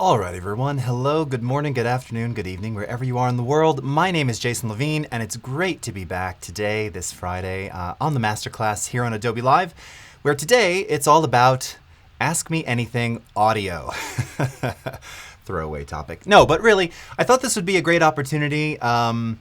All right, everyone. Hello, good morning, good afternoon, good evening, wherever you are in the world. My name is Jason Levine, and it's great to be back today, this Friday, on the Masterclass here on Adobe Live, where today it's all about Ask Me Anything audio. Throwaway topic. No, but really, I thought this would be a great opportunity to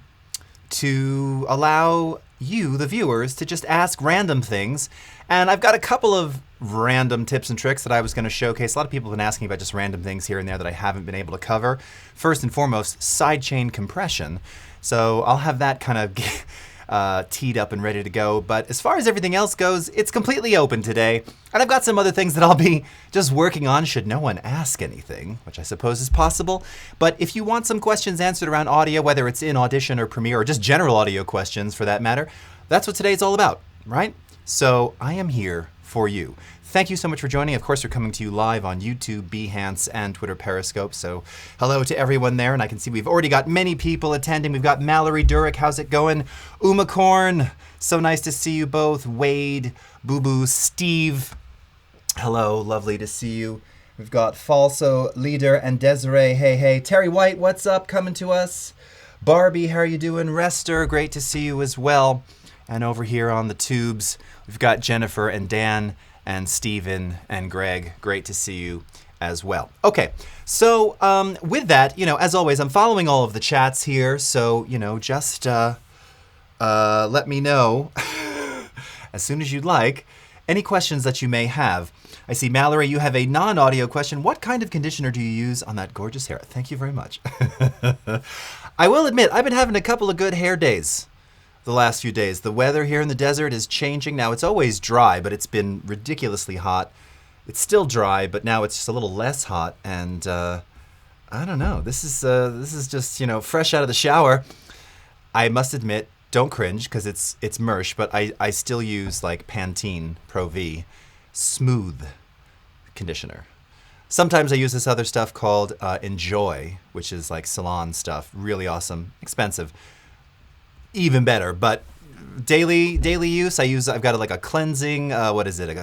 allow you, the viewers, to just ask random things. And I've got a couple of random tips and tricks that I was going to showcase. A lot of people have been asking about just random things here and there that I haven't been able to cover. First and foremost, sidechain compression. So I'll have that kind of teed up and ready to go. But as far as everything else goes, it's completely open today. And I've got some other things that I'll be just working on should no one ask anything, which I suppose is possible. But if you want some questions answered around audio, whether it's in Audition or Premiere or just general audio questions for that matter, that's what today's all about, right? So I am here for you. Thank you so much for joining. Of course, we're coming to you live on YouTube, Behance, and Twitter Periscope. So hello to everyone there. And I can see we've already got many people attending. We've got Mallory Durick. How's it going? Umacorn. So nice to see you both. Wade, Boo Boo, Steve. Hello. Lovely to see you. We've got Falso, Leader, and Desiree. Hey, hey. Terry White, what's up? Coming to us. Barbie, how are you doing? Rester, great to see you as well. And over here on the tubes, we've got Jennifer and Dan and Steven and Greg. Great to see you as well. Okay, so with that, as always, I'm following all of the chats here. So, just let me know as soon as you'd like any questions that you may have. I see, Mallory, you have a non-audio question. What kind of conditioner do you use on that gorgeous hair? Thank you very much. I will admit, I've been having a couple of good hair days the last few days. The weather here in the desert is changing. Now, it's always dry, but it's been ridiculously hot. It's still dry, but now it's just a little less hot. And I don't know. This is just, fresh out of the shower. I must admit, don't cringe, because it's Mersh, but I still use like Pantene Pro V Smooth conditioner. Sometimes I use this other stuff called Enjoy, which is like salon stuff. Really awesome. Expensive. Even better, but daily use, I've got a cleansing, what is it?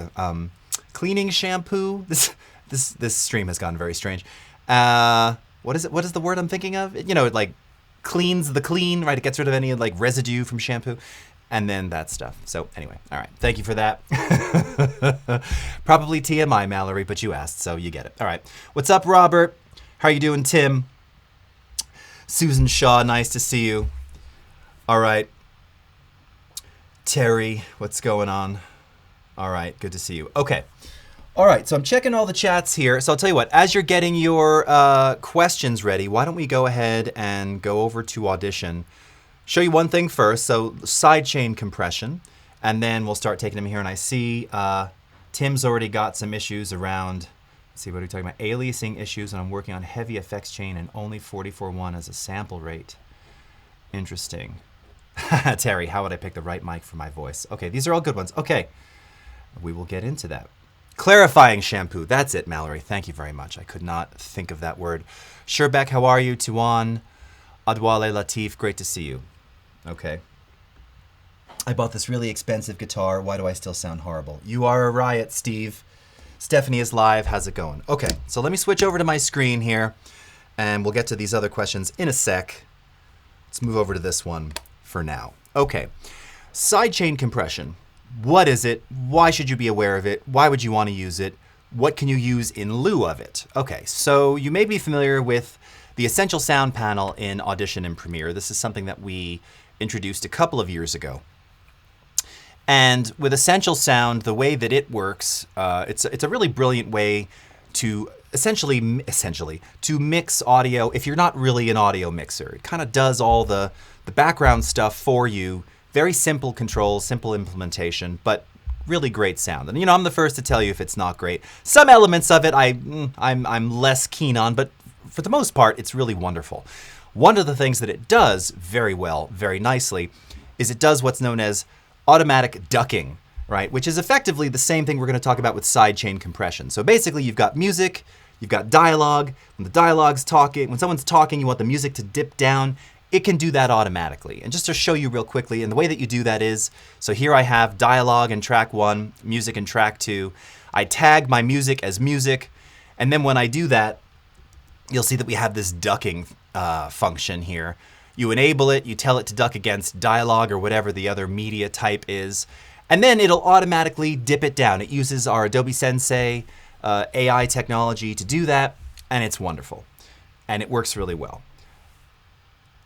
Cleaning shampoo. This stream has gone very strange. What is it? What is the word I'm thinking of? It like cleans the clean, right? It gets rid of any like residue from shampoo, and then that stuff. So anyway, all right. Thank you for that. Probably TMI, Mallory, but you asked, so you get it. All right. What's up, Robert? How are you doing, Tim? Susan Shaw, nice to see you. All right. Terry, what's going on? All right, good to see you. Okay. All right, so I'm checking all the chats here. So I'll tell you what, as you're getting your questions ready, why don't we go ahead and go over to Audition. Show you one thing first, so sidechain compression, and then we'll start taking them here. And I see Tim's already got some issues around, let's see, what are we talking about? Aliasing issues, and I'm working on heavy effects chain and only 44.1 as a sample rate. Interesting. Terry, how would I pick the right mic for my voice? Okay, these are all good ones. Okay, we will get into that. Clarifying shampoo. That's it, Mallory. Thank you very much. I could not think of that word. Sherbeck, how are you? Tuan, Adwale Latif, great to see you. Okay. I bought this really expensive guitar. Why do I still sound horrible? You are a riot, Steve. Stephanie is live. How's it going? Okay, so let me switch over to my screen here, and we'll get to these other questions in a sec. Let's move over to this one for now. Okay, sidechain compression. What is it? Why should you be aware of it? Why would you want to use it? What can you use in lieu of it? Okay, so you may be familiar with the Essential Sound panel in Audition and Premiere. This is something that we introduced a couple of years ago. And with Essential Sound, the way that it works, it's a really brilliant way to essentially to mix audio if you're not really an audio mixer. It kind of does all the background stuff for you. Very simple controls, simple implementation, but really great sound. And I'm the first to tell you if it's not great. Some elements of it I'm less keen on, but for the most part, it's really wonderful. One of the things that it does very well, very nicely, is it does what's known as automatic ducking, right? Which is effectively the same thing we're going to talk about with sidechain compression. So basically, you've got music, you've got dialogue. When the dialogue's talking, when someone's talking, you want the music to dip down. It can do that automatically. And just to show you real quickly, and the way that you do that is, so here I have dialogue in track 1, music in track 2. I tag my music as music, and then when I do that, you'll see that we have this ducking function here. You enable it, you tell it to duck against dialogue or whatever the other media type is, and then it'll automatically dip it down. It uses our Adobe Sensei AI technology to do that, and it's wonderful. And it works really well.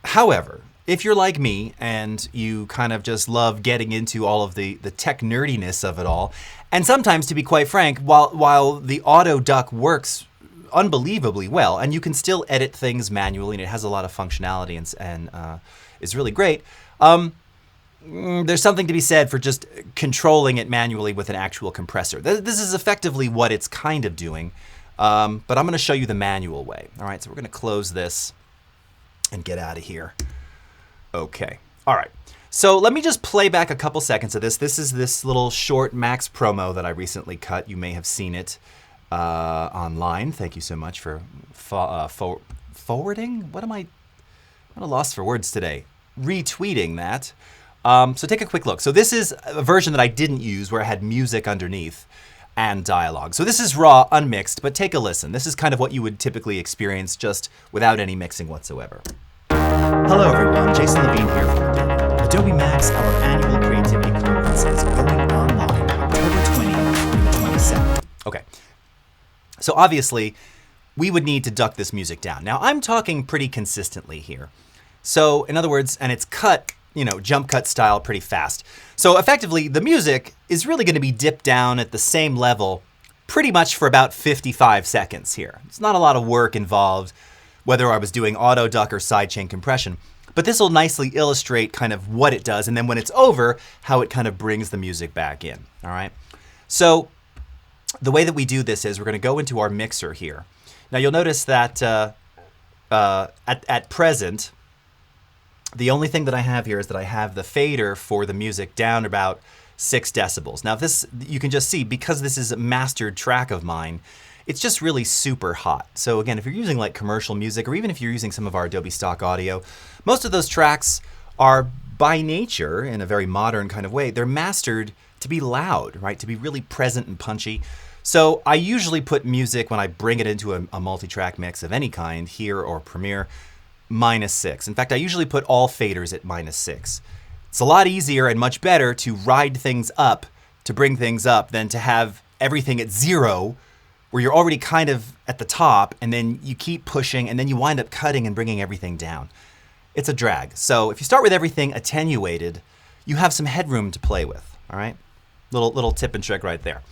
However, if you're like me and you kind of just love getting into all of the tech nerdiness of it all, and sometimes, to be quite frank, while the auto duck works unbelievably well, and you can still edit things manually, and it has a lot of functionality and is really great, there's something to be said for just controlling it manually with an actual compressor. This is effectively what it's kind of doing, but I'm going to show you the manual way. All right, so we're going to close this and get out of here. Okay, all right. So let me just play back a couple seconds of this. This is this little short Max promo that I recently cut. You may have seen it online. Thank you so much for forwarding. What am I? I'm at a loss for words today. Retweeting that. So take a quick look. So this is a version that I didn't use where I had music underneath and dialogue. So this is raw, unmixed, but take a listen. This is kind of what you would typically experience just without any mixing whatsoever. Hello everyone, Jason Levine here from Adobe Max. Our annual creativity conference is going online October 20 through 27. Okay, so obviously we would need to duck this music down. Now I'm talking pretty consistently here. So in other words, and it's cut, you know, jump cut style pretty fast. So effectively the music is really going to be dipped down at the same level pretty much for about 55 seconds here. It's not a lot of work involved, whether I was doing auto duck or sidechain compression, but this will nicely illustrate kind of what it does, and then when it's over, how it kind of brings the music back in, all right? So the way that we do this is we're going to go into our mixer here. Now you'll notice that at present, the only thing that I have here is that I have the fader for the music down about 6 decibels. Now this, you can just see, because this is a mastered track of mine, it's just really super hot. So again, if you're using like commercial music, or even if you're using some of our Adobe stock audio, most of those tracks are by nature, in a very modern kind of way, they're mastered to be loud, right? To be really present and punchy. So I usually put music when I bring it into a multi-track mix of any kind, here or Premiere, -6. In fact, I usually put all faders at -6. It's a lot easier and much better to ride things up, to bring things up, than to have everything at 0, where you're already kind of at the top, and then you keep pushing, and then you wind up cutting and bringing everything down. It's a drag. So if you start with everything attenuated, you have some headroom to play with, all right? Little tip and trick right there.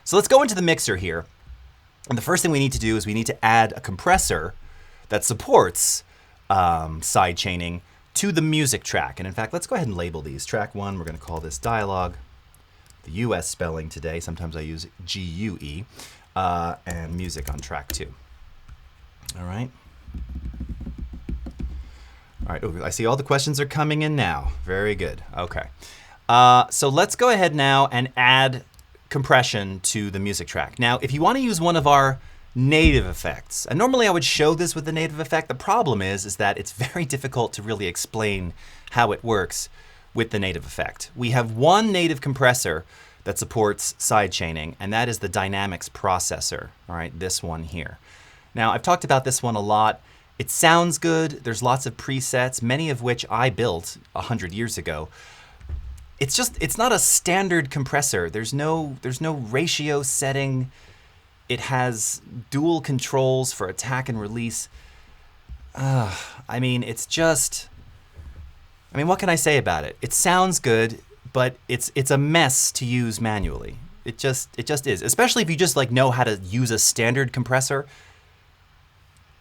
So let's go into the mixer here. And the first thing we need to do is we need to add a compressor that supports side chaining to the music track. And in fact, let's go ahead and label these. Track 1, we're going to call this dialogue. The US spelling today, sometimes I use GUE. And music on track 2. All right. All right, I see all the questions are coming in now. Very good. Okay. So let's go ahead now and add compression to the music track. Now, if you want to use one of our native effects, and normally I would show this with the native effect, the problem is that it's very difficult to really explain how it works with the native effect. We have one native compressor that supports side chaining, and that is the Dynamics processor, all right, this one here. Now, I've talked about this one a lot. It sounds good. There's lots of presets, many of which I built 100 years ago. It's not a standard compressor. There's no ratio setting. It has dual controls for attack and release. I mean, what can I say about it? It sounds good, but it's a mess to use manually. It just is, especially if you just like know how to use a standard compressor.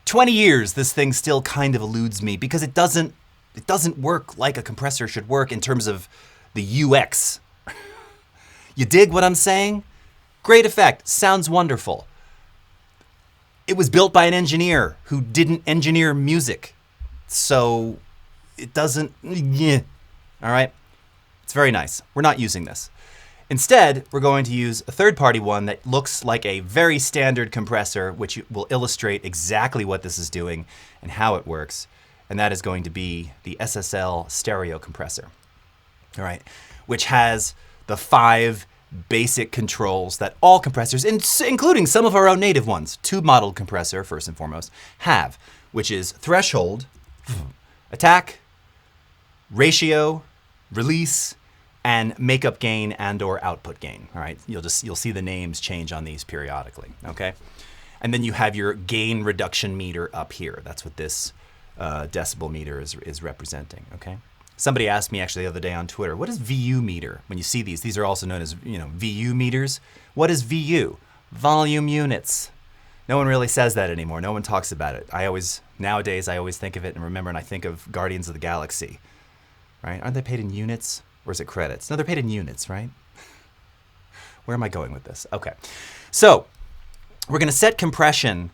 20 years, this thing still kind of eludes me because it doesn't work like a compressor should work in terms of the UX. You dig what I'm saying? Great effect, sounds wonderful. It was built by an engineer who didn't engineer music, so it doesn't, yeah. All right? It's very nice. We're not using this. Instead, we're going to use a third-party one that looks like a very standard compressor, which will illustrate exactly what this is doing and how it works, and that is going to be the SSL stereo compressor, all right, which has the 5 basic controls that all compressors, including some of our own native ones, tube modeled compressor first and foremost, have, which is threshold, attack, ratio, release, and makeup gain and or output gain. All right, you'll see the names change on these periodically. Okay, and then you have your gain reduction meter up here. That's what this decibel meter is representing. Okay. Somebody asked me actually the other day on Twitter, what is VU meter? When you see these are also known as, VU meters. What is VU? Volume units. No one really says that anymore. No one talks about it. Nowadays, I always think of it and remember, and I think of Guardians of the Galaxy, right? Aren't they paid in units or is it credits? No, they're paid in units, right? Where am I going with this? Okay. So we're going to set compression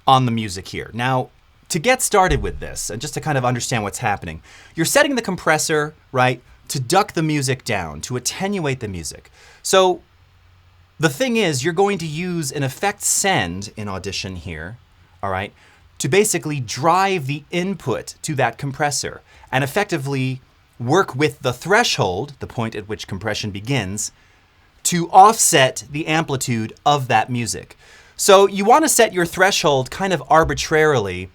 on the music here. Now, to get started with this, and just to kind of understand what's happening, you're setting the compressor, right, to duck the music down, to attenuate the music. So the thing is, you're going to use an effect send in Audition here, all right, to basically drive the input to that compressor and effectively work with the threshold, the point at which compression begins, to offset the amplitude of that music. So you want to set your threshold kind of arbitrarily.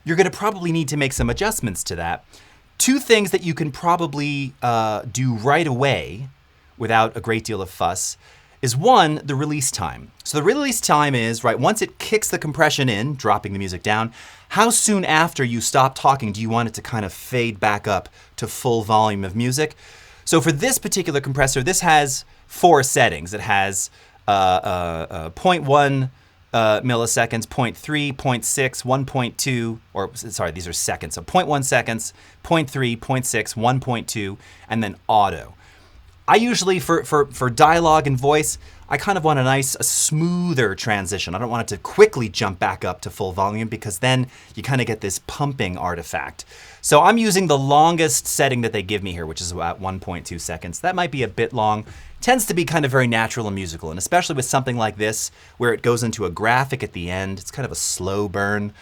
You're going to probably need to make some adjustments to that. Two things that you can probably do right away without a great deal of fuss is one, the release time. So the release time is, right, once it kicks the compression in, dropping the music down, how soon after you stop talking do you want it to kind of fade back up to full volume of music? So for this particular compressor, this has 4 settings. It has 0.1 milliseconds, 0.3, 0.6, 1.2, or sorry, these are seconds. So 0.1 seconds, 0.3, 0.6, 1.2, and then auto. I usually, for dialogue and voice, I kind of want a smoother transition. I don't want it to quickly jump back up to full volume because then you kind of get this pumping artifact. So I'm using the longest setting that they give me here, which is about 1.2 seconds. That might be a bit long. Tends to be kind of very natural and musical, and especially with something like this, where it goes into a graphic at the end, it's kind of a slow burn.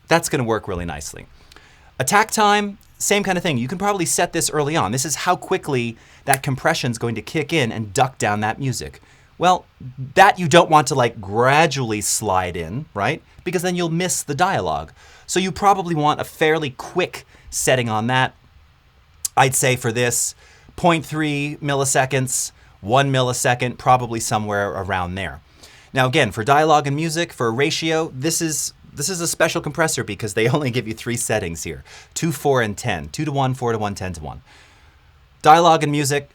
That's going to work really nicely. Attack time, same kind of thing. You can probably set this early on. This is how quickly that compression is going to kick in and duck down that music. Well, that you don't want to like gradually slide in, right? Because then you'll miss the dialogue. So you probably want a fairly quick setting on that. I'd say for this, 0.3 milliseconds, 1 millisecond, probably somewhere around there. Now again, for dialogue and music, for a ratio, this is a special compressor because they only give you 3 settings here. 2, 4, and 10. 2 to 1, 4 to 1, 10 to 1. Dialogue and music,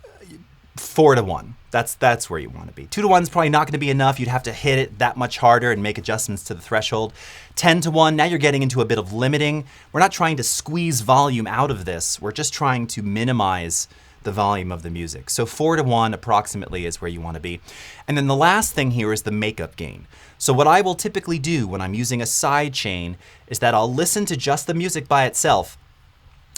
4 to 1. That's where you want to be. 2 to 1 is probably not going to be enough. You'd have to hit it that much harder and make adjustments to the threshold. 10 to 1, now you're getting into a bit of limiting. We're not trying to squeeze volume out of this. We're just trying to minimize the volume of the music. So 4 to 1 approximately is where you want to be. And then the last thing here is the makeup gain. So what I will typically do when I'm using a sidechain is that I'll listen to just the music by itself.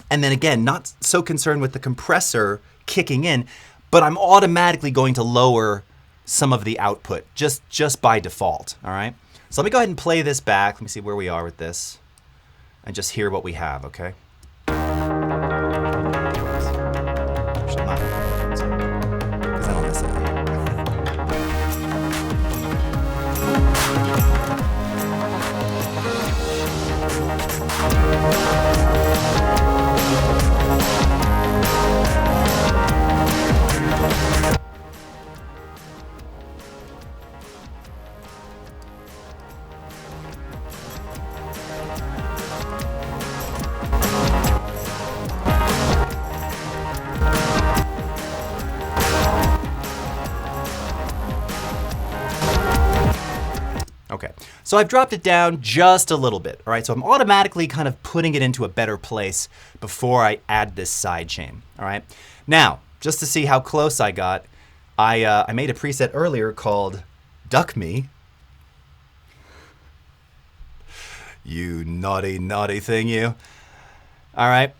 And then again, not so concerned with the compressor kicking in, but I'm automatically going to lower some of the output just by default, all right? So let me go ahead and play this back. Let me see where we are with this and just hear what we have, okay? Actually, not, because I don't miss it. Okay, so I've dropped it down just a little bit, all right? So I'm automatically kind of putting it into a better place before I add this sidechain, all right? Now, just to see how close I got, I made a preset earlier called Duck Me. You naughty, naughty thing, you. All right,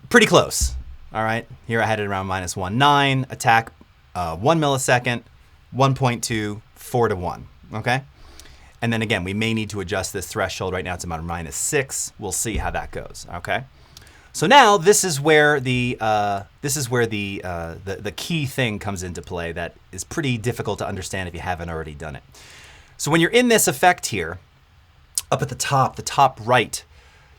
pretty close, all right? Here I had it around -1.9, attack 1 millisecond, 1.2, 4 to 1, okay? And then again, we may need to adjust this threshold. Right now it's about -6. We'll see how that goes, okay? So now this is where the key thing comes into play that is pretty difficult to understand if you haven't already done it. So when you're in this effect here, up at the top right,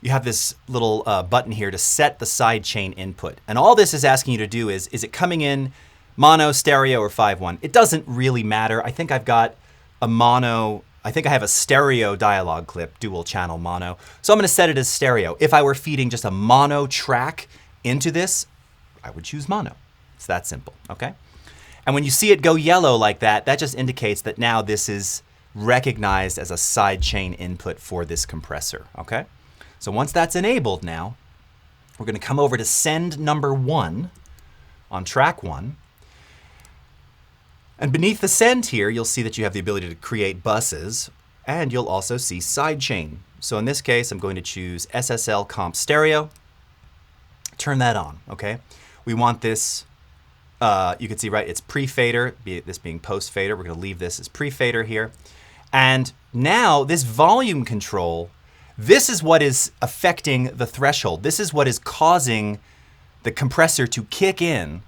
you have this little button here to set the sidechain input. And all this is asking you to do is it coming in mono, stereo, or 5-1? It doesn't really matter. I think I've got a mono, I think I have a stereo dialogue clip, dual channel mono. So I'm going to set it as stereo. If I were feeding just a mono track into this, I would choose mono. It's that simple, okay? And when you see it go yellow like that, that just indicates that now this is recognized as a sidechain input for this compressor, okay? So once that's enabled now, we're going to come over to send number 1 on track 1. And beneath the send here, you'll see that you have the ability to create buses, and you'll also see sidechain. So in this case, I'm going to choose SSL comp stereo. Turn that on, okay? We want this, you can see, right, it's pre-fader, this being post-fader. We're going to leave this as pre-fader here. And now this volume control, this is what is affecting the threshold. This is what is causing the compressor to kick in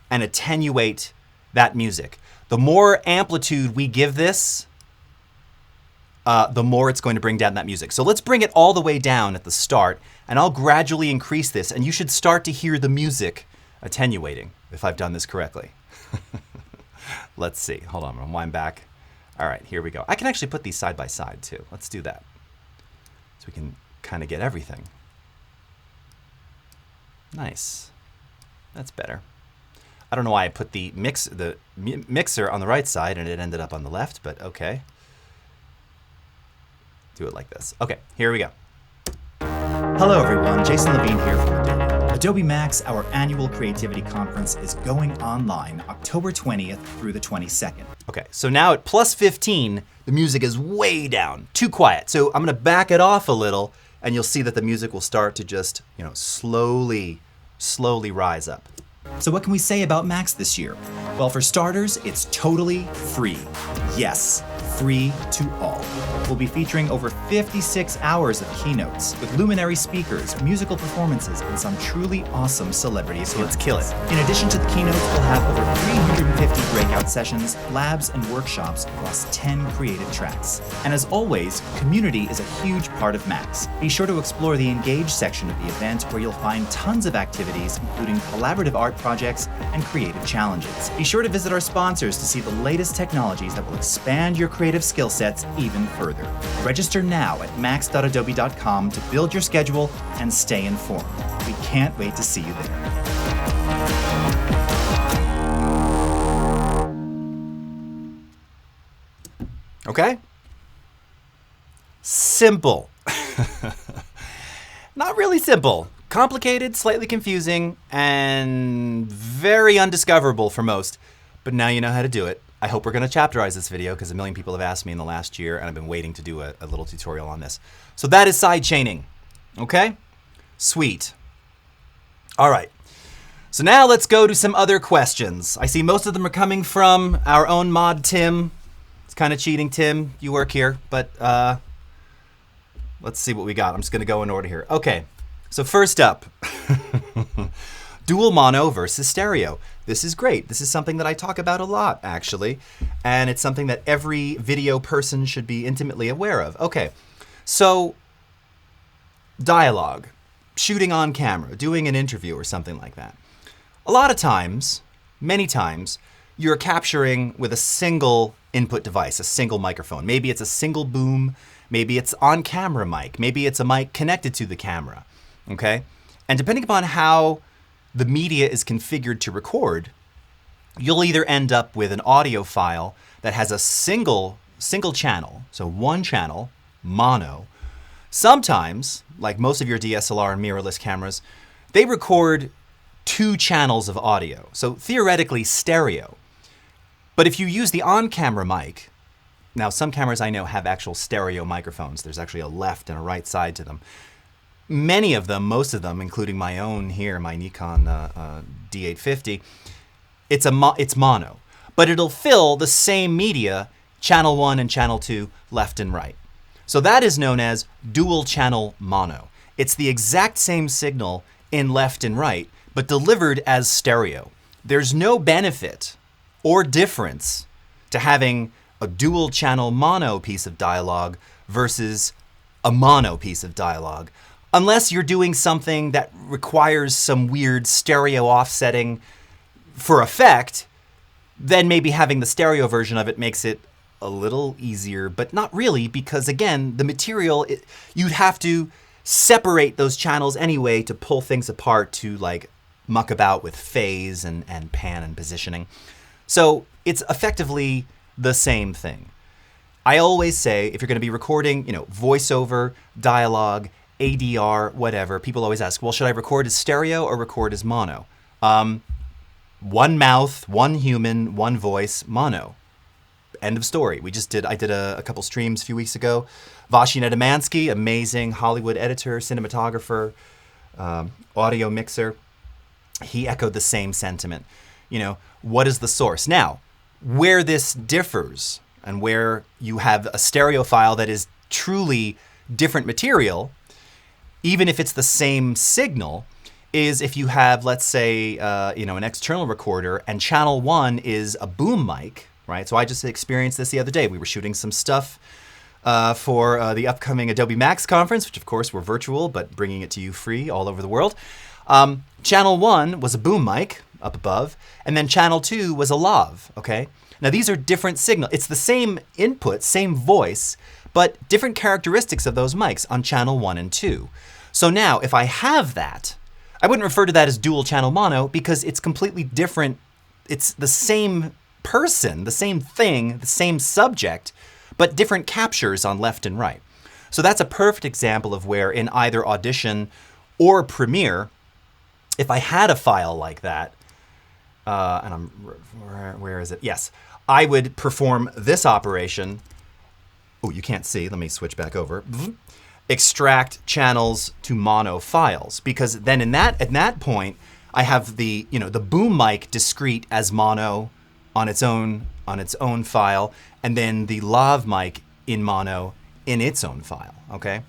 and attenuate that music. The more amplitude we give this, the more it's going to bring down that music. So let's bring it all the way down at the start, and I'll gradually increase this, and you should start to hear the music attenuating, if I've done this correctly. Let's see. Hold on, I'm gonna wind back. All right, here we go. I can actually put these side by side too. Let's do that. So we can kind of get everything. Nice. That's better. I don't know why I put the mixer on the right side and it ended up on the left, but okay. Do it like this. Okay, here we go. Hello everyone, Jason Levine here from Adobe. Adobe Max, our annual creativity conference, is going online October 20th through the 22nd. Okay, so now at plus 15, the music is way down, too quiet. So I'm gonna back it off a little and you'll see that the music will start to just, slowly rise up. So what can we say about Max this year? Well, for starters, it's totally free. Yes, free to all. We'll be featuring over 56 hours of keynotes with luminary speakers, musical performances, and some truly awesome celebrity appearances. So let's kill it. In addition to the keynotes, we'll have over 350 breakout sessions, labs, and workshops across 10 creative tracks. And as always, community is a huge part of Max. Be sure to explore the Engage section of the event where you'll find tons of activities, including collaborative art projects and creative challenges. Be sure to visit our sponsors to see the latest technologies that will expand your creative skill sets even further. Register now at max.adobe.com to build your schedule and stay informed. We can't wait to see you there. Okay? Simple. Not really simple. Complicated, slightly confusing, and very undiscoverable for most. But now you know how to do it. I hope we're going to chapterize this video because a million people have asked me in the last year, and I've been waiting to do a little tutorial on this. So that is sidechaining. Okay? Sweet. All right. So now let's go to some other questions. I see most of them are coming from our own mod, Tim. It's kind of cheating, Tim. You work here, but let's see what we got. I'm just going to go in order here. Okay. So first up, dual mono versus stereo. This is great. This is something that I talk about a lot, actually, and it's something that every video person should be intimately aware of. Okay, so dialogue, shooting on camera, doing an interview or something like that. A lot of times, many times, you're capturing with a single input device, a single microphone. Maybe it's a single boom, maybe it's on-camera mic, maybe it's a mic connected to the camera. Okay, and depending upon how the media is configured to record, you'll either end up with an audio file that has a single channel, so one channel, mono. Sometimes, like most of your DSLR and mirrorless cameras, they record 2 channels of audio, so theoretically stereo. But if you use the on-camera mic, now some cameras I know have actual stereo microphones. There's actually a left and a right side to them. Many of them, most of them, including my own here, my Nikon D850, it's mono. But it'll fill the same media, channel 1 and channel 2, left and right. So that is known as dual channel mono. It's the exact same signal in left and right, but delivered as stereo. There's no benefit or difference to having a dual channel mono piece of dialogue versus a mono piece of dialogue, unless you're doing something that requires some weird stereo offsetting for effect. Then maybe having the stereo version of it makes it a little easier, but not really, because again, the material, you'd have to separate those channels anyway to pull things apart to like muck about with phase and pan and positioning. So it's effectively the same thing. I always say, if you're going to be recording, voiceover, dialogue, ADR, whatever, people always ask, well, should I record as stereo or record as mono? One mouth, one human, one voice, mono. End of story. I did a couple streams a few weeks ago. Vashi Nedemansky, amazing Hollywood editor, cinematographer, audio mixer. He echoed the same sentiment. What is the source? Now, where this differs and where you have a stereo file that is truly different material, even if it's the same signal, is if you have, let's say, an external recorder and channel 1 is a boom mic, right? So I just experienced this the other day. We were shooting some stuff for the upcoming Adobe Max conference, which of course we're virtual, but bringing it to you free all over the world. Channel 1 was a boom mic up above, and then channel 2 was a lav, okay? Now these are different signals. It's the same input, same voice, but different characteristics of those mics on channel 1 and 2. So now if I have that, I wouldn't refer to that as dual channel mono because it's completely different. It's the same person, the same thing, the same subject, but different captures on left and right. So that's a perfect example of where in either Audition or Premiere, if I had a file like that, where is it? Yes, I would perform this operation. Oh, you can't see. Let me switch back over. Extract channels to mono files, because then at that point I have the boom mic discrete as mono on its own file, and then the lav mic in mono in its own file. Okay,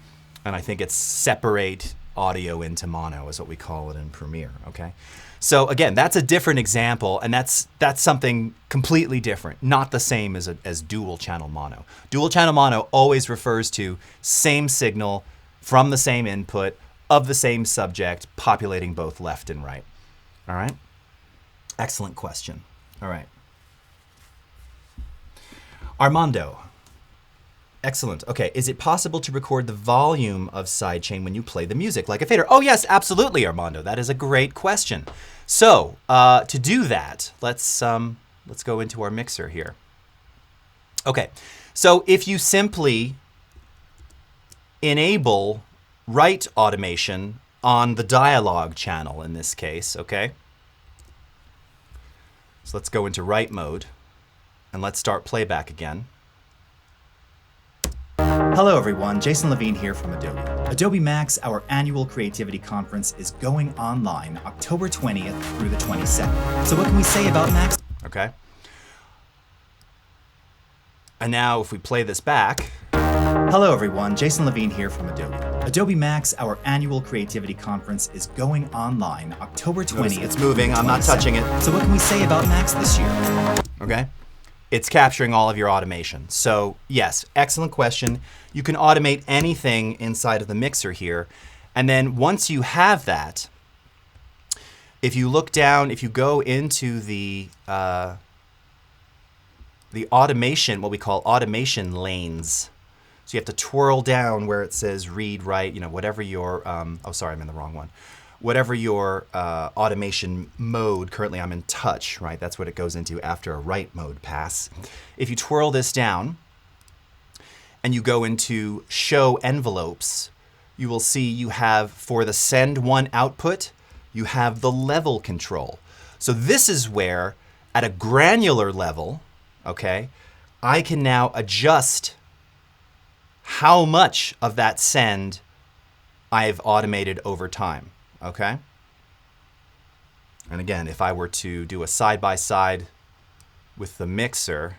and I think it's separate audio into mono is what we call it in Premiere. Okay, so again, that's a different example, and that's something completely different, not the same as dual channel mono. Dual channel mono always refers to same signal from the same input of the same subject populating both left and right. All right? Excellent question. All right. Armando. Excellent. Okay, is it possible to record the volume of sidechain when you play the music like a fader? Oh yes, absolutely, Armando. That is a great question. So to do that, let's go into our mixer here. Okay, so if you simply enable write automation on the dialogue channel in this case, okay? So let's go into write mode and let's start playback again. Hello everyone, Jason Levine here from Adobe. Adobe Max, our annual creativity conference, is going online October 20th through the 22nd. So what can we say about Max? Okay. And now if we play this back. Hello everyone, Jason Levine here from Adobe. Adobe Max, our annual creativity conference, is going online October 20th. It's moving, I'm not touching it. So what can we say about Max this year? Okay. It's capturing all of your automation. So yes, excellent question. You can automate anything inside of the mixer here. And then once you have that, if you look down, if you go into the automation, what we call automation lanes. So you have to twirl down where it says read, write, whatever your, oh, sorry, I'm in the wrong one. Whatever your automation mode, currently I'm in touch, right? That's what it goes into after a write mode pass. If you twirl this down and you go into show envelopes, you will see you have, for the send one output, you have the level control. So this is where, at a granular level, okay, I can now adjust how much of that send I've automated over time. Okay. And again, if I were to do a side-by-side with the mixer,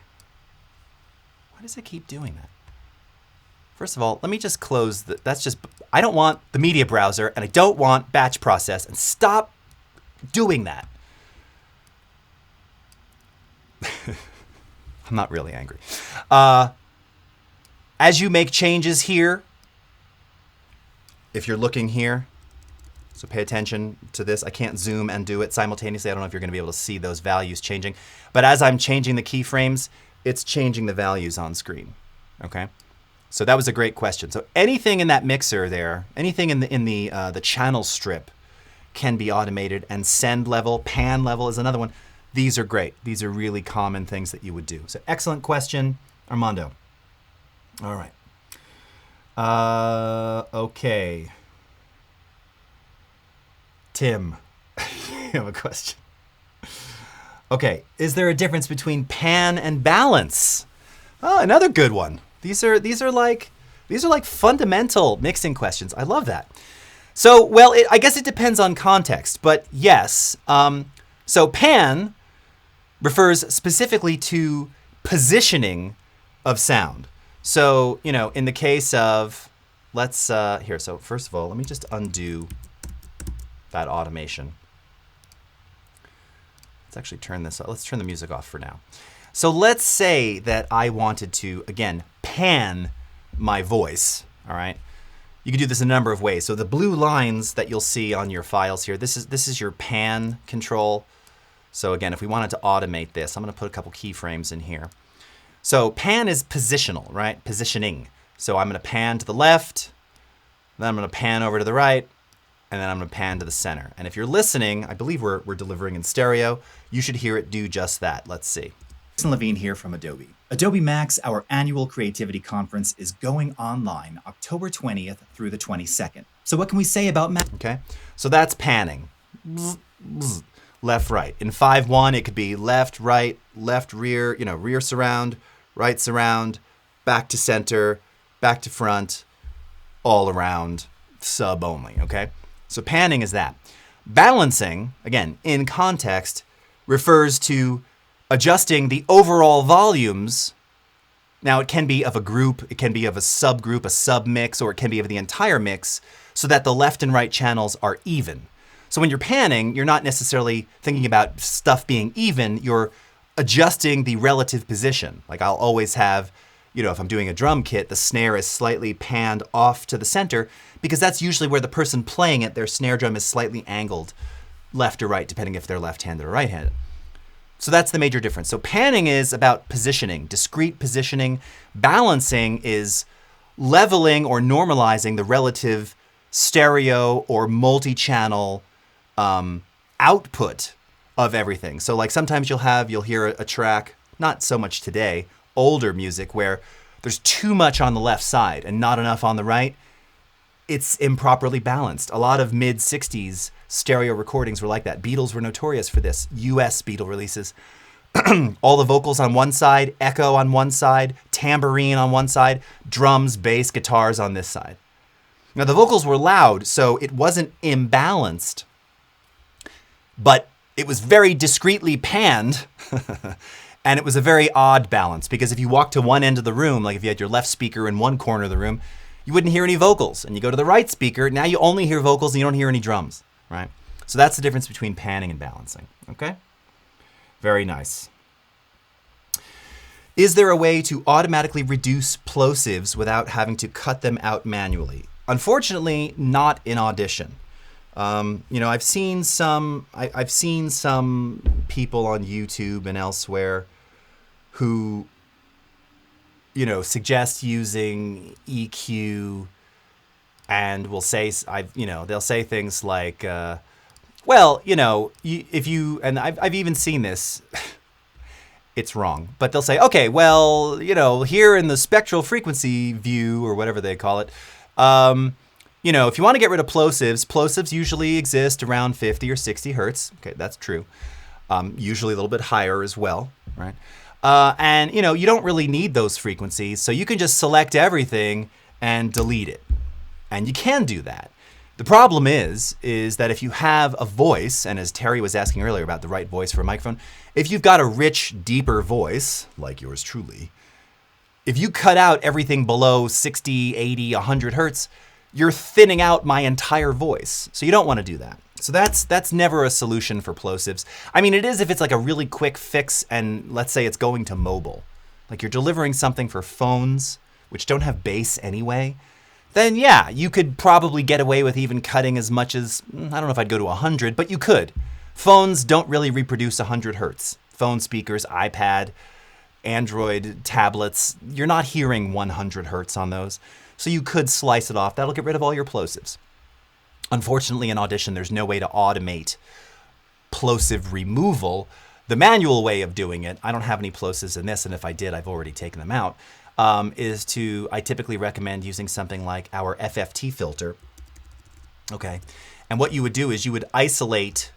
why does it keep doing that? First of all, let me just close I don't want the media browser and I don't want batch process, and stop doing that. I'm not really angry. As you make changes here, if you're looking here, so pay attention to this. I can't zoom and do it simultaneously. I don't know if you're going to be able to see those values changing. But as I'm changing the keyframes, it's changing the values on screen. Okay? So that was a great question. So anything in that mixer there, anything in the channel strip can be automated, and send level, pan level is another one. These are great. These are really common things that you would do. So excellent question, Armando. All right. Okay. Tim, you have a question. Okay, is there a difference between pan and balance? Oh, another good one. These are like fundamental mixing questions. I love that. So, well, I guess it depends on context, but yes. So pan refers specifically to positioning of sound. So, in the case of, here. So first of all, let me just undo that automation. Let's actually turn this off. Let's turn the music off for now. So let's say that I wanted to, again, pan my voice, all right? You can do this in a number of ways. So the blue lines that you'll see on your files here, this is your pan control. So again, if we wanted to automate this, I'm going to put a couple keyframes in here. So pan is positional, right? Positioning. So I'm going to pan to the left, then I'm going to pan over to the right, and then I'm going to pan to the center. And if you're listening, I believe we're delivering in stereo, you should hear it do just that. Let's see. Jason Levine here from Adobe. Adobe Max, our annual creativity conference, is going online October 20th through the 22nd. So what can we say about Max? Okay, so that's panning. Left, right. In 5.1, it could be left, right, left, rear, rear surround, right surround, back to center, back to front, all around, sub only, okay? So panning is that. Balancing, again, in context, refers to adjusting the overall volumes. Now, it can be of a group, it can be of a subgroup, a submix, or it can be of the entire mix, so that the left and right channels are even. So when you're panning, you're not necessarily thinking about stuff being even, you're adjusting the relative position. Like I'll always have, if I'm doing a drum kit, the snare is slightly panned off to the center, because that's usually where the person playing it, their snare drum is slightly angled left or right, depending if they're left-handed or right-handed. So that's the major difference. So panning is about positioning, discrete positioning. Balancing is leveling or normalizing the relative stereo or multi-channel output of everything. So like sometimes you'll hear a track, not so much today, older music where there's too much on the left side and not enough on the right. It's improperly balanced. A lot of mid-60s stereo recordings were like that. Beatles were notorious for this. US Beatle releases. All the vocals on one side, echo on one side, tambourine on one side, drums, bass, guitars on this side. Now the vocals were loud, so it wasn't imbalanced, but it was very discreetly panned. And it was a very odd balance, because if you walk to one end of the room, like if you had your left speaker in one corner of the room, you wouldn't hear any vocals. And you go to the right speaker, now you only hear vocals and you don't hear any drums, right? So that's the difference between panning and balancing, okay? Very nice. Is there a way to automatically reduce plosives without having to cut them out manually? Unfortunately, not in Audition. I've seen some people on YouTube and elsewhere who, suggest using EQ, and will say, they'll say things like, I've even seen this. It's wrong, but they'll say, okay, well, here in the spectral frequency view, or whatever they call it, if you want to get rid of plosives usually exist around 50 or 60 hertz. Okay, that's true. Usually a little bit higher as well, right? And you don't really need those frequencies, so you can just select everything and delete it. And you can do that. The problem is that if you have a voice, and as Terry was asking earlier about the right voice for a microphone, if you've got a rich, deeper voice, like yours truly, If you cut out everything below 60, 80, 100 hertz, you're thinning out my entire voice. So you don't want to do that. So that's never a solution for plosives. I mean, it is if it's like a really quick fix and let's say it's going to mobile. Like you're delivering something for phones, which don't have bass anyway, then yeah, you could probably get away with even cutting as much as, I don't know if I'd go to 100, but you could. Phones don't really reproduce 100 hertz. Phone speakers, iPad, Android tablets, you're not hearing 100 hertz on those. So you could slice it off. That'll get rid of all your plosives. Unfortunately, in Audition, there's no way to automate plosive removal. The manual way of doing it, I don't have any plosives in this, and if I did, I've already taken them out, I typically recommend using something like our FFT filter. Okay. And what you would do is you would isolate,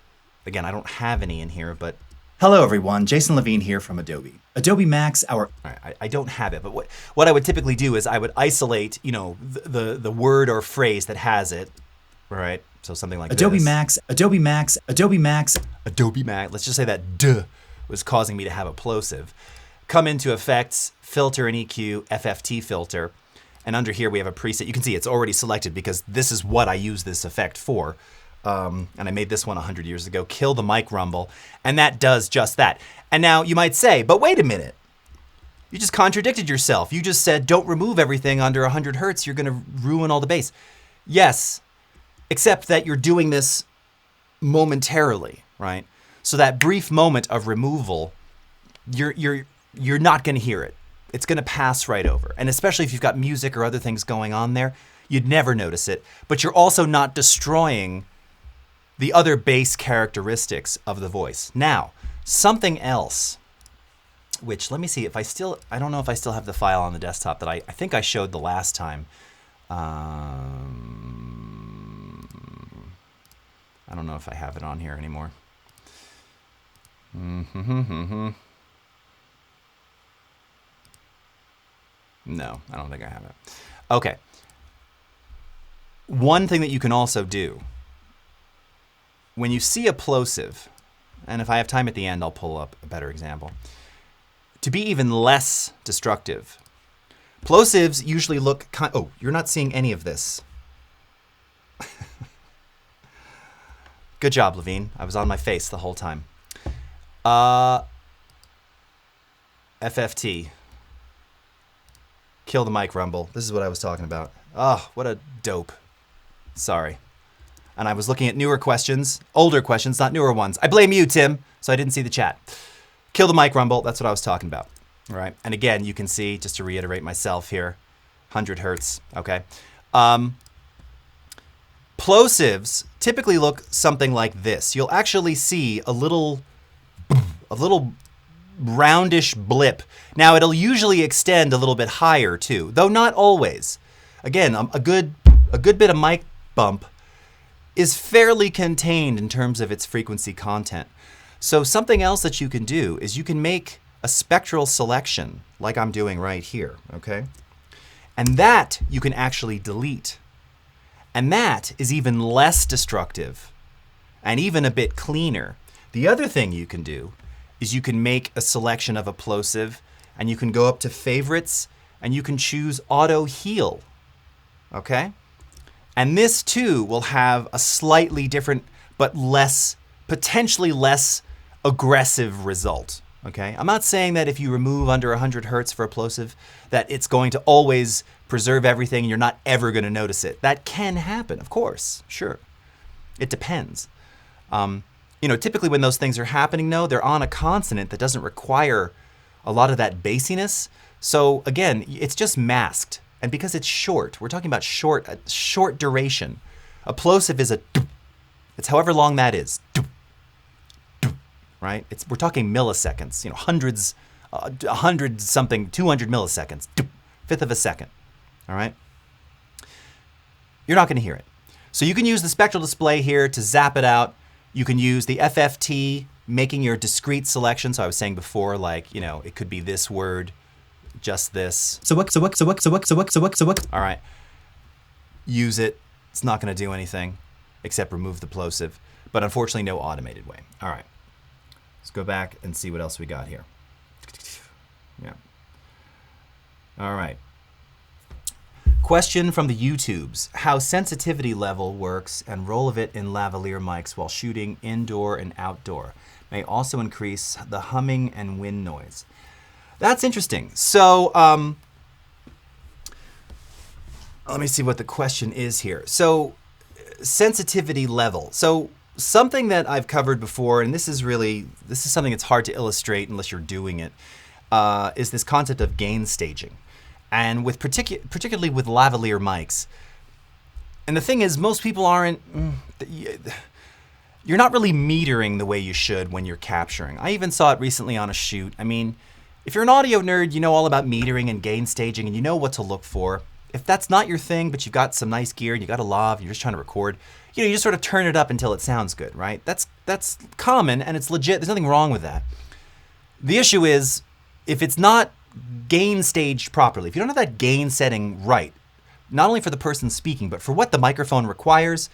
again, I don't have any in here, but Hello everyone, Jason Levine here from Adobe. Adobe Max, I don't have it, but what I would typically do is I would isolate, the word or phrase that has it, right? So something like Adobe this. Max. Adobe Max. Let's just say that duh was causing me to have a plosive. Come into Effects, Filter and EQ, FFT filter, and under here we have a preset. You can see it's already selected because this is what I use this effect for. And I made this one 100 years ago, Kill the Mic Rumble, and that does just that. And now you might say, but wait a minute. You just contradicted yourself. You just said don't remove everything under 100 hertz. You're going to ruin all the bass. Yes, except that you're doing this momentarily, right? So that brief moment of removal, you're not going to hear it. It's going to pass right over. And especially if you've got music or other things going on there, you'd never notice it. But you're also not destroying the other bass characteristics of the voice. Now, something else, which let me see if I don't know if I still have the file on the desktop that I think I showed the last time. I don't know if I have it on here anymore. No, I don't think I have it. Okay. One thing that you can also do, when you see a plosive, and if I have time at the end, I'll pull up a better example, to be even less destructive, plosives usually look oh, you're not seeing any of this. Good job, Levine. I was on my face the whole time. FFT. Kill the Mic Rumble. This is what I was talking about. Oh, what a dope. Sorry. And I was looking at newer questions, older questions, not newer ones. I blame you, Tim, so I didn't see the chat. Kill the Mic Rumble, that's what I was talking about. All right. And again, you can see, just to reiterate myself here, 100 hertz, okay? Plosives typically look something like this. You'll actually see a little roundish blip. Now, it'll usually extend a little bit higher too, though not always. Again, a good bit of mic bump is fairly contained in terms of its frequency content. So something else that you can do is you can make a spectral selection like I'm doing right here, okay? And that you can actually delete. And that is even less destructive and even a bit cleaner. The other thing you can do is you can make a selection of a plosive and you can go up to favorites and you can choose auto heal, okay? And this too will have a slightly different but potentially less aggressive result, okay? I'm not saying that if you remove under 100 hertz for a plosive that it's going to always preserve everything and you're not ever going to notice it. That can happen, of course, sure. It depends. Typically when those things are happening, though, they're on a consonant that doesn't require a lot of that bassiness. So again, it's just masked. And because it's short, we're talking about short duration. A plosive is it's however long that is, right? We're talking milliseconds, hundreds, 100 something, 200 milliseconds, fifth of a second, all right? You're not going to hear it. So you can use the spectral display here to zap it out. You can use the FFT, making your discrete selection. So I was saying before, it could be this word, just this. So what? All right. Use it. It's not going to do anything except remove the plosive, but unfortunately no automated way. All right. Let's go back and see what else we got here. Yeah. All right. Question from the YouTubes. How sensitivity level works and role of it in lavalier mics while shooting indoor and outdoor. May also increase the humming and wind noise. That's interesting. So let me see what the question is here. So sensitivity level. So something that I've covered before, and this is something that's hard to illustrate unless you're doing it, is this concept of gain staging. And with particularly with lavalier mics. And the thing is, most people aren't, you're not really metering the way you should when you're capturing. I even saw it recently on a shoot. I mean, if you're an audio nerd, you know all about metering and gain staging and you know what to look for. If that's not your thing, but you've got some nice gear and you got a lav, you're just trying to record, you just sort of turn it up until it sounds good, right? That's common and it's legit. There's nothing wrong with that. The issue is, if it's not gain staged properly, if you don't have that gain setting right, not only for the person speaking, but for what the microphone requires,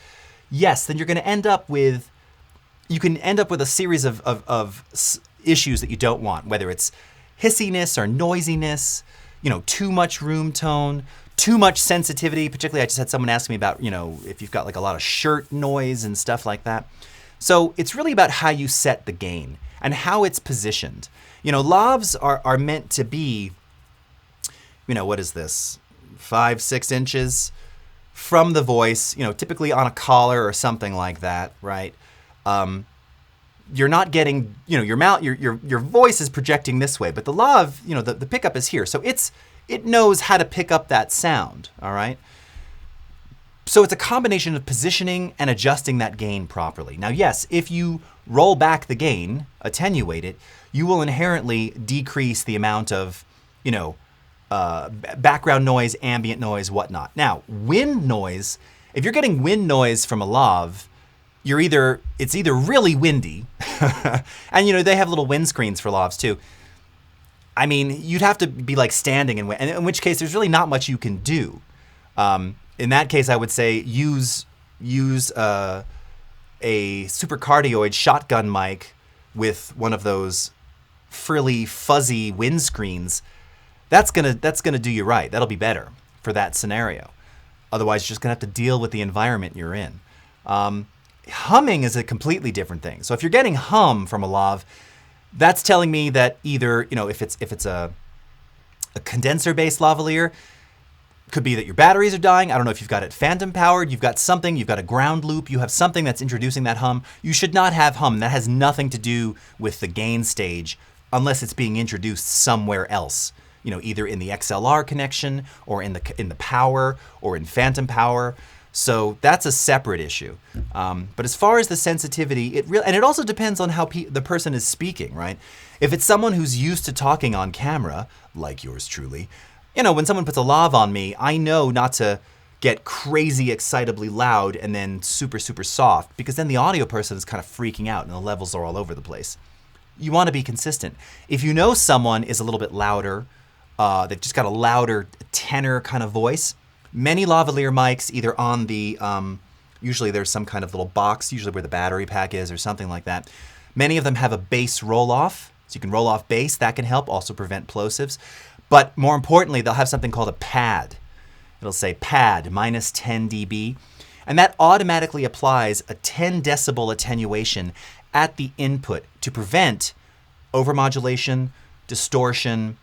yes, then you're going to end up with, you can end up with a series of issues that you don't want, whether it's hissiness or noisiness, too much room tone, too much sensitivity. Particularly, I just had someone ask me about, if you've got like a lot of shirt noise and stuff like that. So it's really about how you set the gain and how it's positioned. Lavs are meant to be, what is this, 5-6 inches from the voice, typically on a collar or something like that, right? You're not getting, your mouth, your voice is projecting this way, but the lav, the pickup is here. So it knows how to pick up that sound, all right? So it's a combination of positioning and adjusting that gain properly. Now, yes, if you roll back the gain, attenuate it, you will inherently decrease the amount of, background noise, ambient noise, whatnot. Now, wind noise, if you're getting wind noise from a lav, it's either really windy, and they have little wind screens for lavs too. I mean, you'd have to be like standing in which case there's really not much you can do. In that case, I would say use a supercardioid shotgun mic with one of those frilly, fuzzy windscreens. That's gonna do you right. That'll be better for that scenario. Otherwise, you're just gonna have to deal with the environment you're in. Humming is a completely different thing. So if you're getting hum from a lav, that's telling me that either, if it's a condenser-based lavalier, could be that your batteries are dying. I don't know if you've got it phantom powered, you've got a ground loop, you have something that's introducing that hum. You should not have hum. That has nothing to do with the gain stage unless it's being introduced somewhere else. Either in the XLR connection or in the power or in phantom power. So that's a separate issue. But as far as the sensitivity, it also depends on how the person is speaking, right? If it's someone who's used to talking on camera, like yours truly, when someone puts a lav on me, I know not to get crazy excitably loud and then super, super soft, because then the audio person is kind of freaking out and the levels are all over the place. You want to be consistent. If someone is a little bit louder, they've just got a louder tenor kind of voice, many lavalier mics, either on the, usually there's some kind of little box, usually where the battery pack is or something like that. Many of them have a bass roll-off, so you can roll off bass. That can help also prevent plosives. But more importantly, they'll have something called a pad. It'll say pad, minus 10 dB. And that automatically applies a 10 decibel attenuation at the input to prevent overmodulation, distortion,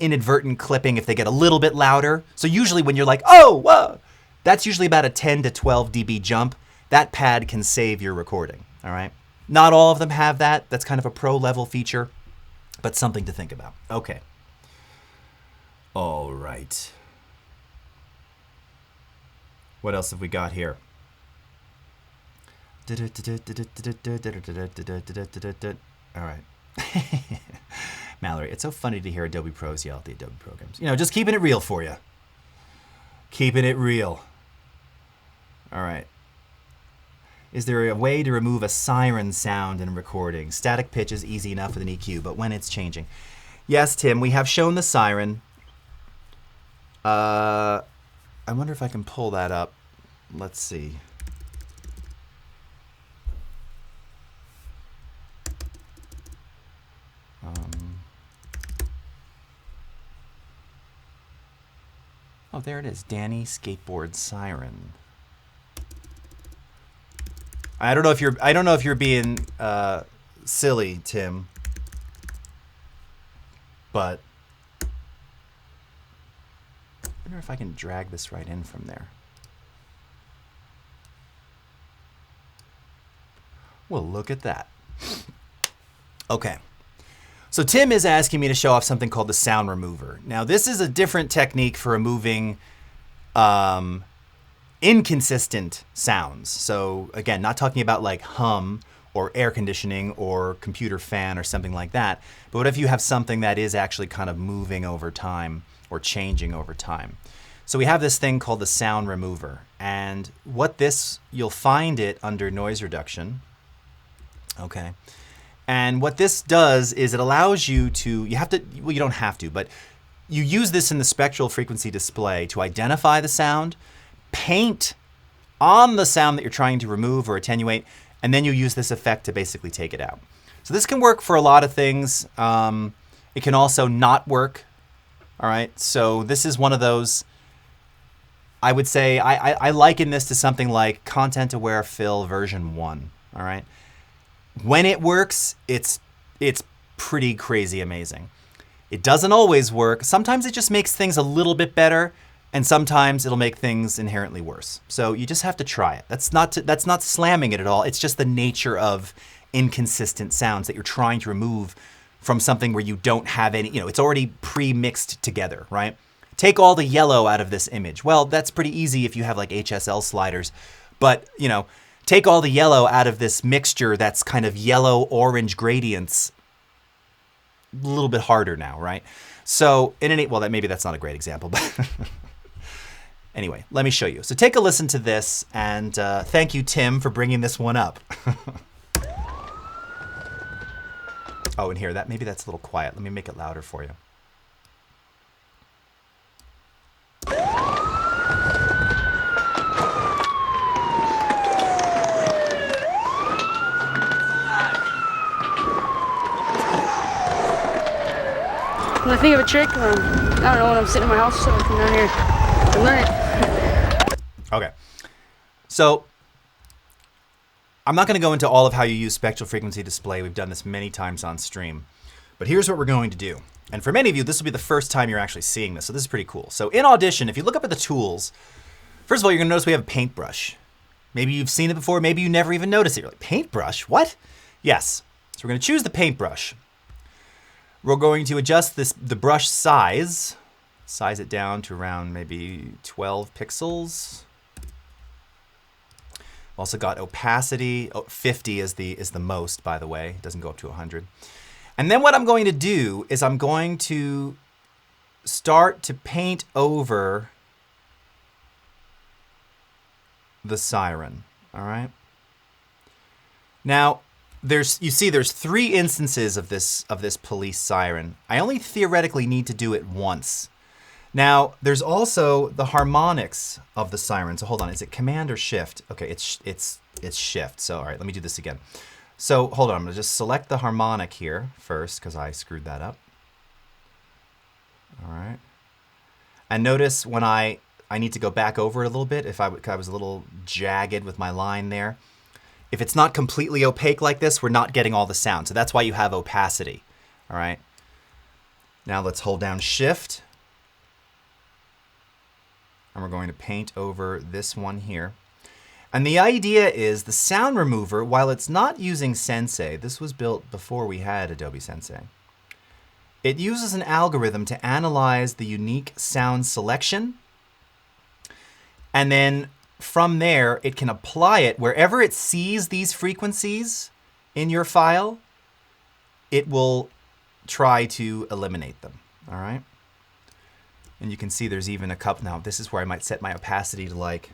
inadvertent clipping if they get a little bit louder. So usually when you're like, oh, whoa, that's usually about a 10 to 12 dB jump. That pad can save your recording, all right? Not all of them have that. That's kind of a pro level feature, but something to think about. Okay. All right. What else have we got here? All right. Mallory, it's so funny to hear Adobe pros yell at the Adobe programs. Just keeping it real for you. Keeping it real. All right. Is there a way to remove a siren sound in recording? Static pitch is easy enough with an EQ, but when it's changing. Yes, Tim, we have shown the siren. I wonder if I can pull that up. Let's see. Oh, there it is. Danny Skateboard Siren. I don't know if you're being silly, Tim, but I wonder if I can drag this right in from there. Well, look at that. Okay. So Tim is asking me to show off something called the sound remover. Now, this is a different technique for removing inconsistent sounds. So again, not talking about like hum or air conditioning or computer fan or something like that. But what if you have something that is actually kind of moving over time or changing over time? So we have this thing called the sound remover. And you'll find it under noise reduction. Okay. And what this does is it allows you to, you don't have to, but you use this in the spectral frequency display to identify the sound, paint on the sound that you're trying to remove or attenuate, and then you use this effect to basically take it out. So this can work for a lot of things. It can also not work. All right. So this is one of those, I would say, I liken this to something like Content Aware Fill version 1. All right. When it works, it's pretty crazy amazing. It doesn't always work. Sometimes it just makes things a little bit better, and sometimes it'll make things inherently worse. So you just have to try it. That's not slamming it at all. It's just the nature of inconsistent sounds that you're trying to remove from something where you don't have any, it's already pre-mixed together, right? Take all the yellow out of this image. Well, that's pretty easy if you have like HSL sliders, but take all the yellow out of this mixture that's kind of yellow-orange gradients. A little bit harder now, right? So maybe that's not a great example, but anyway, let me show you. So take a listen to this, and thank you, Tim, for bringing this one up. Oh, and here, maybe that's a little quiet. Let me make it louder for you. When I think of a trick, I don't know, when I'm sitting in my house, so I come down here and learn it. Okay. So I'm not going to go into all of how you use spectral frequency display. We've done this many times on stream. But here's what we're going to do. And for many of you, this will be the first time you're actually seeing this. So this is pretty cool. So in Audition, if you look up at the tools, first of all, you're going to notice we have a paintbrush. Maybe you've seen it before. Maybe you never even noticed it. You're like, paintbrush? What? Yes. So we're going to choose the paintbrush. We're going to adjust the brush size it down to around maybe 12 pixels. Also got opacity. 50 is the most, by the way. It doesn't go up to 100. And then what I'm going to do is I'm going to start to paint over the siren. All right. Now, there's 3 instances of this police siren. I only theoretically need to do it once. Now, there's also the harmonics of the siren. So hold on, is it Command or Shift? Okay, it's Shift. So all right, let me do this again. So hold on, I'm gonna just select the harmonic here first because I screwed that up. All right. And notice when I need to go back over it a little bit if I was a little jagged with my line there. If it's not completely opaque like this, we're not getting all the sound. So that's why you have opacity. All right. Now let's hold down Shift. And we're going to paint over this one here. And the idea is the sound remover, while it's not using Sensei, this was built before we had Adobe Sensei. It uses an algorithm to analyze the unique sound selection. And then from there, it can apply it wherever it sees these frequencies in your file, it will try to eliminate them, all right? And you can see there's even a couple. Now, this is where I might set my opacity to like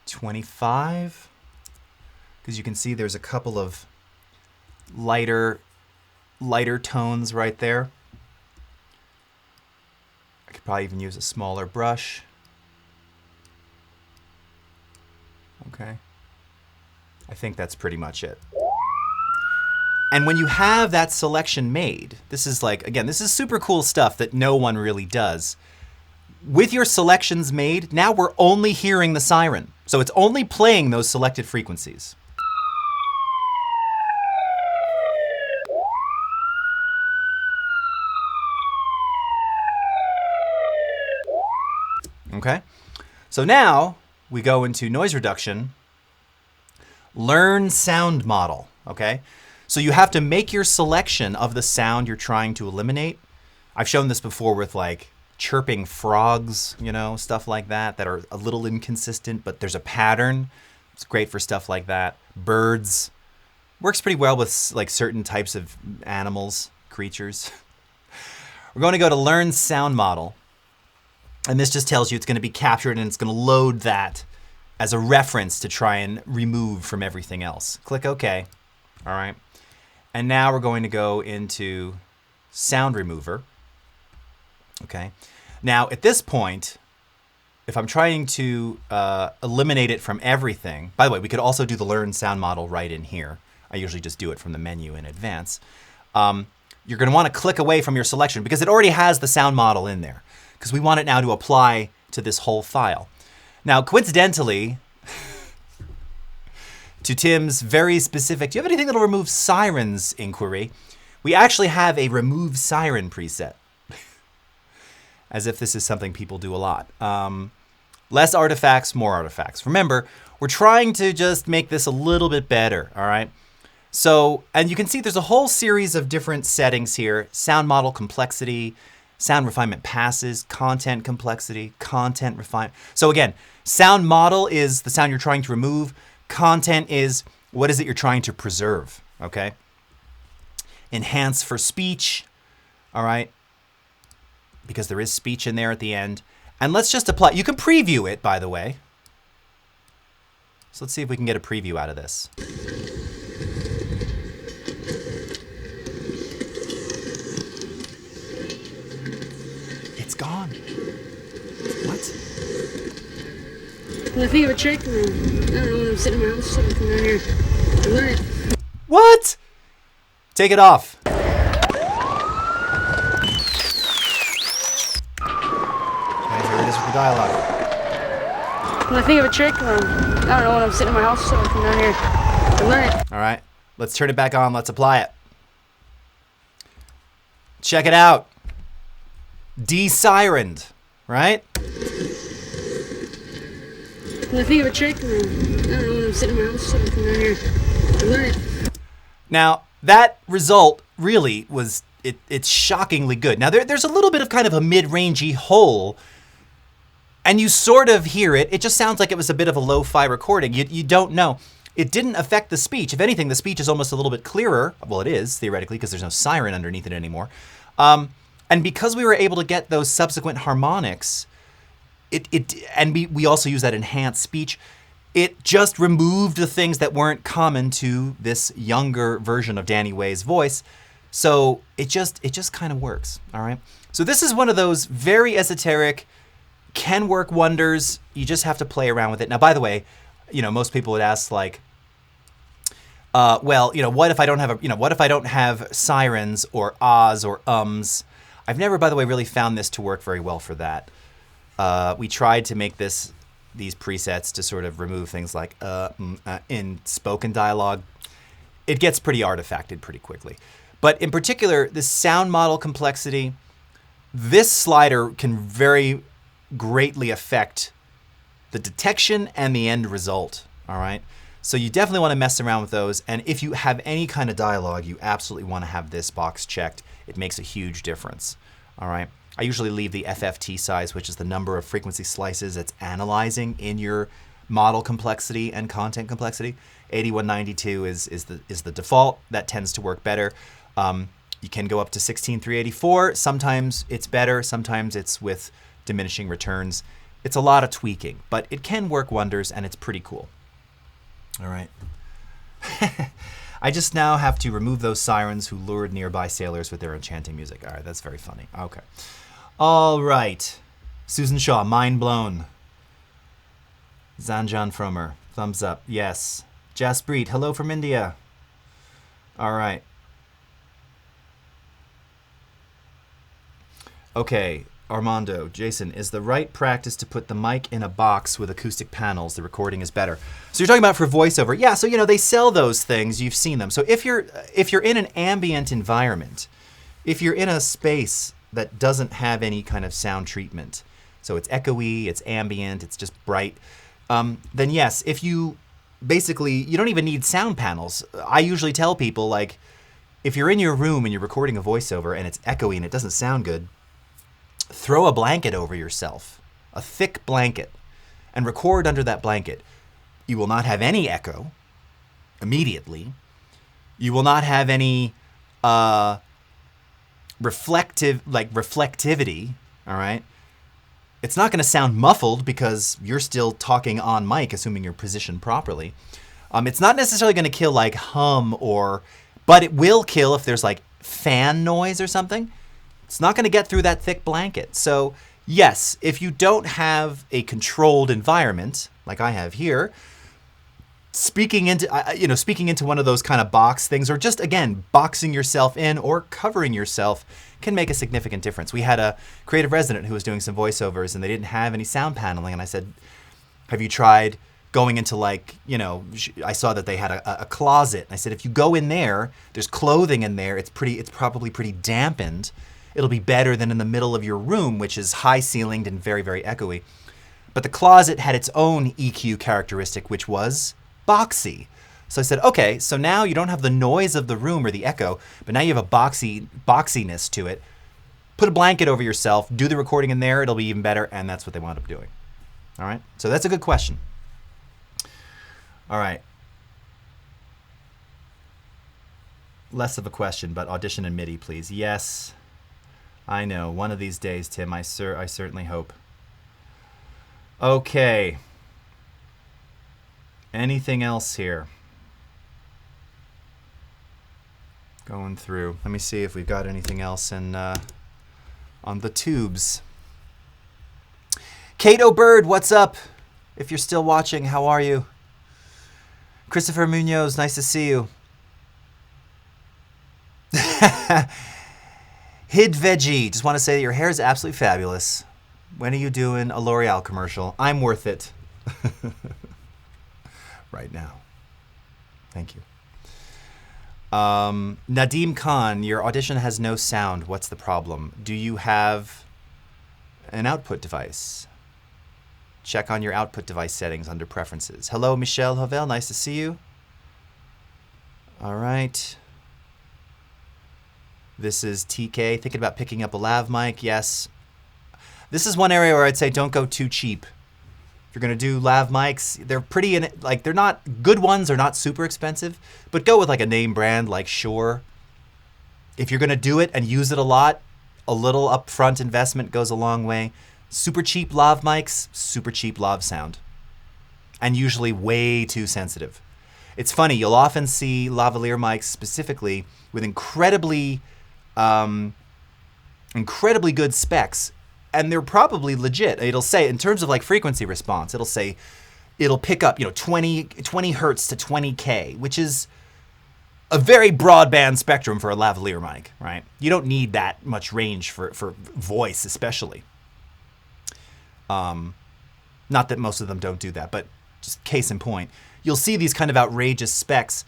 25, because you can see there's a couple of lighter tones right there. I could probably even use a smaller brush. Okay. I think that's pretty much it. And when you have that selection made, this is like, again, this is super cool stuff that no one really does. with your selections made, now we're only hearing the siren. So it's only playing those selected frequencies. Okay, so now we go into noise reduction, learn sound model, okay? So you have to make your selection of the sound you're trying to eliminate. I've shown this before with like chirping frogs, you know, stuff like that are a little inconsistent, but there's a pattern. It's great for stuff like that. Birds, works pretty well with like certain types of animals, creatures. We're going to go to learn sound model. And this just tells you it's going to be captured and it's going to load that as a reference to try and remove from everything else. Click OK. All right. And now we're going to go into sound remover. Okay. Now at this point, if I'm trying to eliminate it from everything, by the way, we could also do the learn sound model right in here. I usually just do it from the menu in advance. You're going to want to click away from your selection because it already has the sound model in there, because we want it now to apply to this whole file. Now, coincidentally, to Tim's very specific, do you have anything that'll remove sirens inquiry? We actually have a remove siren preset. As if this is something people do a lot. Less artifacts, more artifacts. Remember, we're trying to just make this a little bit better, all right? So, and you can see there's a whole series of different settings here. Sound model complexity, sound refinement passes, content complexity, content refinement. So again, sound model is the sound you're trying to remove. Content is what is it you're trying to preserve, okay? Enhance for speech, all right? Because there is speech in there at the end. And let's just apply, you can preview it, by the way. So let's see if we can get a preview out of this. It's gone. What? When I think of a trick, I don't know, when I'm sitting in my house, so I come down here and learn it. What? Take it off. Dialogue. When I think of a trick, I don't know, when I'm sitting in my house, so I come down here and learn it. All right, let's turn it back on. Let's apply it. Check it out. De-sirened, right? When I think of a trick, I don't know, when I'm sitting in my house, so I come down here and learn it. Now, that result really was, it's shockingly good. Now, there's a little bit of kind of a mid-rangey hole, and you sort of hear it. It just sounds like it was a bit of a lo-fi recording. You don't know. It didn't affect the speech. If anything, the speech is almost a little bit clearer. Well, it is, theoretically, because there's no siren underneath it anymore. And because we were able to get those subsequent harmonics, we also use that enhanced speech, it just removed the things that weren't common to this younger version of Danny Way's voice. So it just kind of works, all right? So this is one of those very esoteric, can work wonders. You just have to play around with it. Now, by the way, most people would ask like, well, what if I don't have what if I don't have sirens or ahs or ums? I've never, by the way, really found this to work very well for that. We tried to make these presets to sort of remove things like in spoken dialogue. It gets pretty artifacted pretty quickly. But in particular, the sound model complexity, this slider can very greatly affect the detection and the end result, all right? So you definitely want to mess around with those, and if you have any kind of dialogue, you absolutely want to have this box checked. It makes a huge difference, all right? I usually leave the FFT size, which is the number of frequency slices it's analyzing in your model complexity and content complexity. 8192 is the default. That tends to work better. You can go up to 16384. Sometimes it's better, sometimes it's with diminishing returns. It's a lot of tweaking, but it can work wonders and it's pretty cool. All right. I just now have to remove those sirens who lured nearby sailors with their enchanting music. All right, that's very funny. Okay. All right. Susan Shaw, mind blown. Zanjan Fromer, thumbs up. Yes. Jaspreet, hello from India. All right. Okay. Armando, Jason, is the right practice to put the mic in a box with acoustic panels? The recording is better. So you're talking about for voiceover. Yeah, so they sell those things. You've seen them. So if you're in an ambient environment, if you're in a space that doesn't have any kind of sound treatment, so it's echoey, it's ambient, it's just bright, then yes, if you don't even need sound panels. I usually tell people, like, if you're in your room and you're recording a voiceover and it's echoey and it doesn't sound good, throw a blanket over yourself, a thick blanket, and record under that blanket. You will not have any echo immediately. You will not have any reflectivity, all right? It's not going to sound muffled because you're still talking on mic, assuming you're positioned properly. It's not necessarily going to kill like hum but it will kill if there's like fan noise or something. It's not going to get through that thick blanket. So yes, if you don't have a controlled environment like I have here, speaking into one of those kind of box things, or just again boxing yourself in or covering yourself, can make a significant difference. We had a creative resident who was doing some voiceovers and they didn't have any sound paneling, and I said, have you tried going into like, I saw that they had a closet. And I said, if you go in there, there's clothing in there. It's probably pretty dampened. It'll be better than in the middle of your room, which is high ceilinged and very, very echoey. But the closet had its own EQ characteristic, which was boxy. So I said, okay, so now you don't have the noise of the room or the echo, but now you have a boxiness to it. Put a blanket over yourself, do the recording in there, it'll be even better, and that's what they wound up doing. All right, so that's a good question. All right. Less of a question, but audition in MIDI, please. Yes, I know. One of these days, Tim. I certainly hope. Okay. Anything else here? Going through. Let me see if we've got anything else on the tubes. Cato Bird, what's up? If you're still watching, how are you? Christopher Munoz, nice to see you. Hid Veggie, just want to say that your hair is absolutely fabulous. When are you doing a L'Oreal commercial? I'm worth it. Right now. Thank you. Nadim Khan, your audition has no sound. What's the problem? Do you have an output device? Check on your output device settings under preferences. Hello, Michelle Havel. Nice to see you. All right. This is TK. Thinking about picking up a lav mic. Yes. This is one area where I'd say don't go too cheap. If you're going to do lav mics, they're pretty, they're not, good ones are not super expensive, but go with like a name brand like Shure. If you're going to do it and use it a lot, a little upfront investment goes a long way. Super cheap lav mics, super cheap lav sound. And usually way too sensitive. It's funny, you'll often see lavalier mics specifically with incredibly good specs, and they're probably legit. It'll say, in terms of like frequency response, it'll say it'll pick up 20 hertz to 20K, which is a very broadband spectrum for a lavalier mic, right? You don't need that much range for voice especially. Not that most of them don't do that, but just case in point, you'll see these kind of outrageous specs,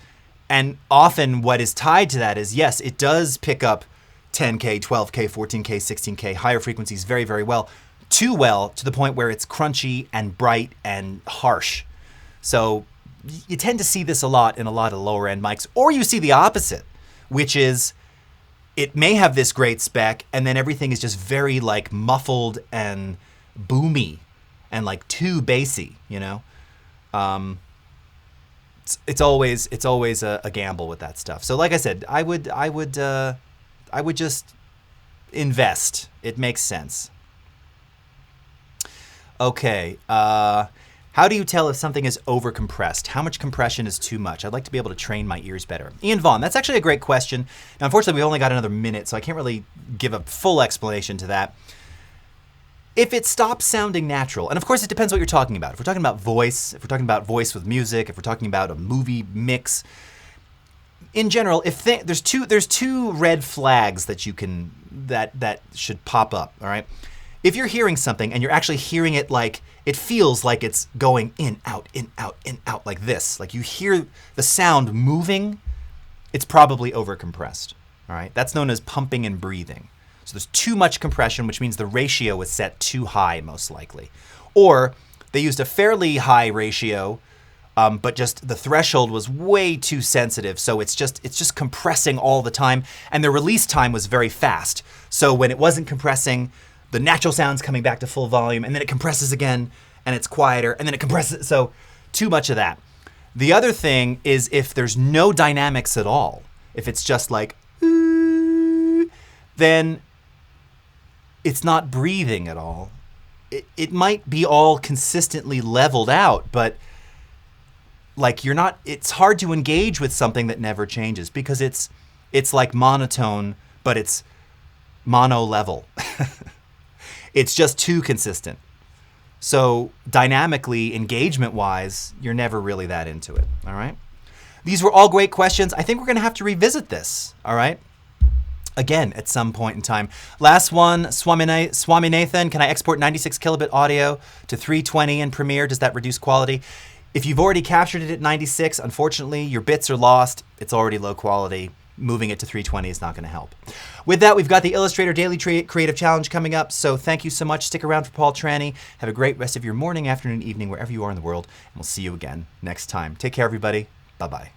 and often what is tied to that is, yes, it does pick up 10K, 12K, 14K, 16K, higher frequencies very, very well. Too well to the point where it's crunchy and bright and harsh. So you tend to see this a lot in a lot of lower end mics, or you see the opposite, which is it may have this great spec and then everything is just very like muffled and boomy and like too bassy, It's always a gamble with that stuff. So like I said, I would just invest. It makes sense. Okay. How do you tell if something is overcompressed? How much compression is too much? I'd like to be able to train my ears better. Ian Vaughn, that's actually a great question. Now, unfortunately, we've only got another minute, so I can't really give a full explanation to that. If it stops sounding natural, and of course it depends what you're talking about. If we're talking about voice, if we're talking about voice with music, if we're talking about a movie mix, in general, there's two red flags that that should pop up. All right, if you're hearing something and you're actually hearing it like, it feels like it's going in, out, like this, like you hear the sound moving, it's probably overcompressed. All right, that's known as pumping and breathing. So there's too much compression, which means the ratio is set too high, most likely. Or they used a fairly high ratio, but just the threshold was way too sensitive. So it's just compressing all the time. And the release time was very fast. So when it wasn't compressing, the natural sound's coming back to full volume, and then it compresses again, and it's quieter, and then it compresses. So too much of that. The other thing is if there's no dynamics at all, if it's just like, then it's not breathing at all. It might be all consistently leveled out, but like it's hard to engage with something that never changes because it's like monotone, but it's mono level. It's just too consistent. So dynamically, engagement-wise, you're never really that into it, all right? These were all great questions. I think we're going to have to revisit this, all right? Again, at some point in time. Last one, Swaminathan, can I export 96 kilobit audio to 320 in Premiere? Does that reduce quality? If you've already captured it at 96, unfortunately, your bits are lost. It's already low quality. Moving it to 320 is not going to help. With that, we've got the Illustrator Daily Creative Challenge coming up. So thank you so much. Stick around for Paul Tranny. Have a great rest of your morning, afternoon, evening, wherever you are in the world. And we'll see you again next time. Take care, everybody. Bye-bye.